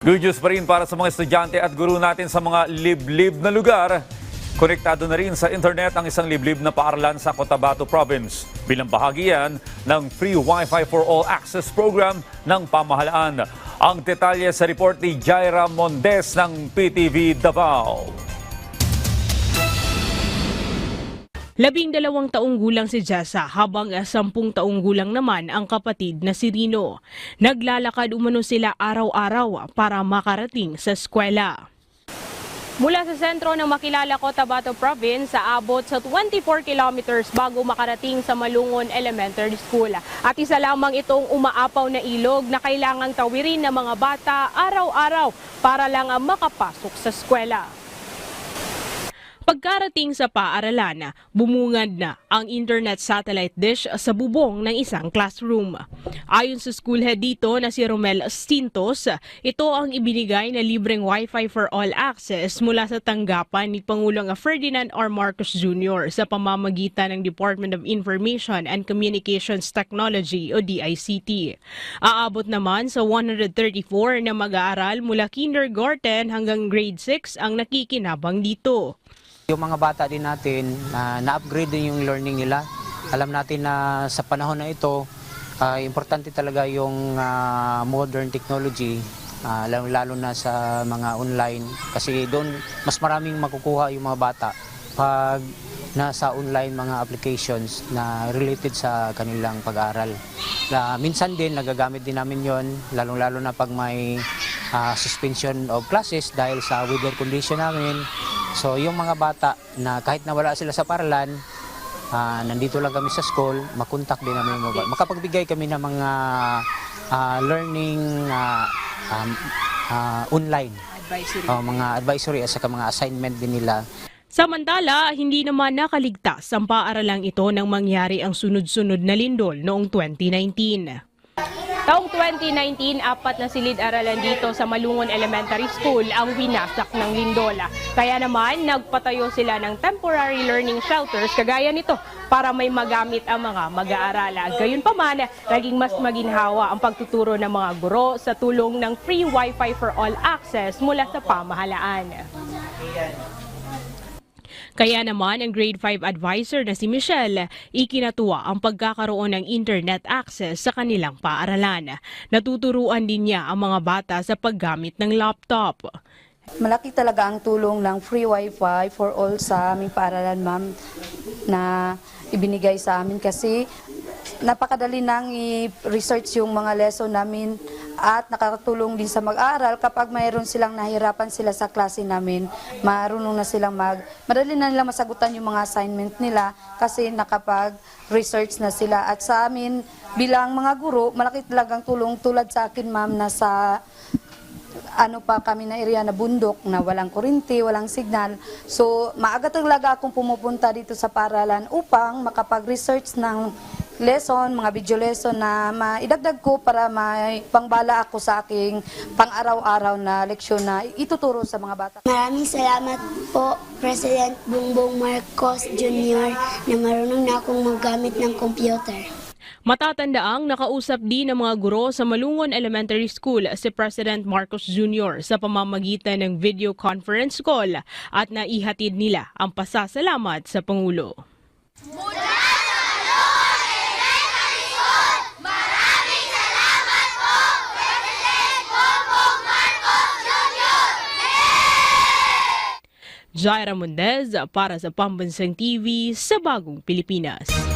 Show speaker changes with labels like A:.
A: Good news pa rin para sa mga estudyante at guro natin sa mga liblib na lugar. Konektado na rin sa internet ang isang liblib na paaralan sa Cotabato Province. Bilang bahagi yan ng Free Wi-Fi for All Access program ng pamahalaan. Ang detalye sa report ni Jaira Mondes ng PTV Davao.
B: 12 taong gulang si Jessa habang 10 taong gulang naman ang kapatid na si Rino. Naglalakad umano sila araw-araw para makarating sa eskwela. Mula sa sentro ng makilala Cotabato Province, aabot sa 24 kilometers bago makarating sa Malungon Elementary School. At isa lamang itong umaapaw na ilog na kailangang tawirin ng mga bata araw-araw para lang makapasok sa eskwela. Pagkarating sa paaralan, bumungad na ang internet satellite dish sa bubong ng isang classroom. Ayon sa school head dito na si Romel Stintos, ito ang ibinigay na libreng Wi-Fi for all access mula sa tanggapan ni Pangulong Ferdinand R. Marcos Jr. sa pamamagitan ng Department of Information and Communications Technology o DICT. Aabot naman sa 134 na mag-aaral mula kindergarten hanggang grade 6 ang nakikinabang dito.
C: Yung mga bata din natin, na-upgrade din yung learning nila. Alam natin na sa panahon na ito, importante talaga yung modern technology, lalo na sa mga online. Kasi doon mas maraming makukuha yung mga bata pag nasa online mga applications na related sa kanilang pag-aaral. Minsan din, nagagamit din namin yon, lalo na pag may suspension of classes dahil sa weather condition namin. So yung mga bata na kahit nawala sila sa paaralan, nandito lang kami sa school, makontak din namin yung mga bata. Makapagbigay kami ng mga learning online, mga advisory at saka mga assignment din nila.
B: Samantala, hindi naman nakaligtas ang paaralang ito nang mangyari ang sunod-sunod na lindol noong 2019. Taong 2019, 4 na silid-aralan dito sa Malungon Elementary School ang winasak ng lindola. Kaya naman, nagpatayo sila ng temporary learning shelters kagaya nito para may magamit ang mga mag-aarala. Gayunpaman, naging mas maginhawa ang pagtuturo ng mga guro sa tulong ng Free Wi-Fi for All Access mula sa pamahalaan. Kaya naman ang grade 5 advisor na si Michelle, ikinatuwa ang pagkakaroon ng internet access sa kanilang paaralan. Natuturuan din niya ang mga bata sa paggamit ng laptop.
D: Malaki talaga ang tulong ng free wifi for all sa aming paaralan, ma'am, na ibinigay sa amin kasi napakadali nang i-research yung mga lesson namin at nakakatulong din sa mag-aaral kapag mayroon silang nahirapan sila sa klase namin. Marunong na silang madali na nilang masagutan yung mga assignment nila kasi nakapag-research na sila. At sa amin bilang mga guro, malaki talagang tulong tulad sa akin, ma'am, na sa kami na area na bundok na walang kuryente, walang signal. So maaga talaga akong pumupunta dito sa paaralan upang makapag-research ng lesson, mga video lesson na maidagdag ko para may pangbala ako sa aking pang-araw-araw na leksyon na ituturo sa mga bata.
E: Maraming salamat po, President Bongbong Marcos Jr. na marunong na akong maggamit ng computer.
B: Matatandaang nakausap din ng mga guro sa Malungon Elementary School si President Marcos Jr. sa pamamagitan ng video conference call at naihatid nila ang pasasalamat sa Pangulo. Jaira Mondes para sa Pambansang TV sa Bagong Pilipinas.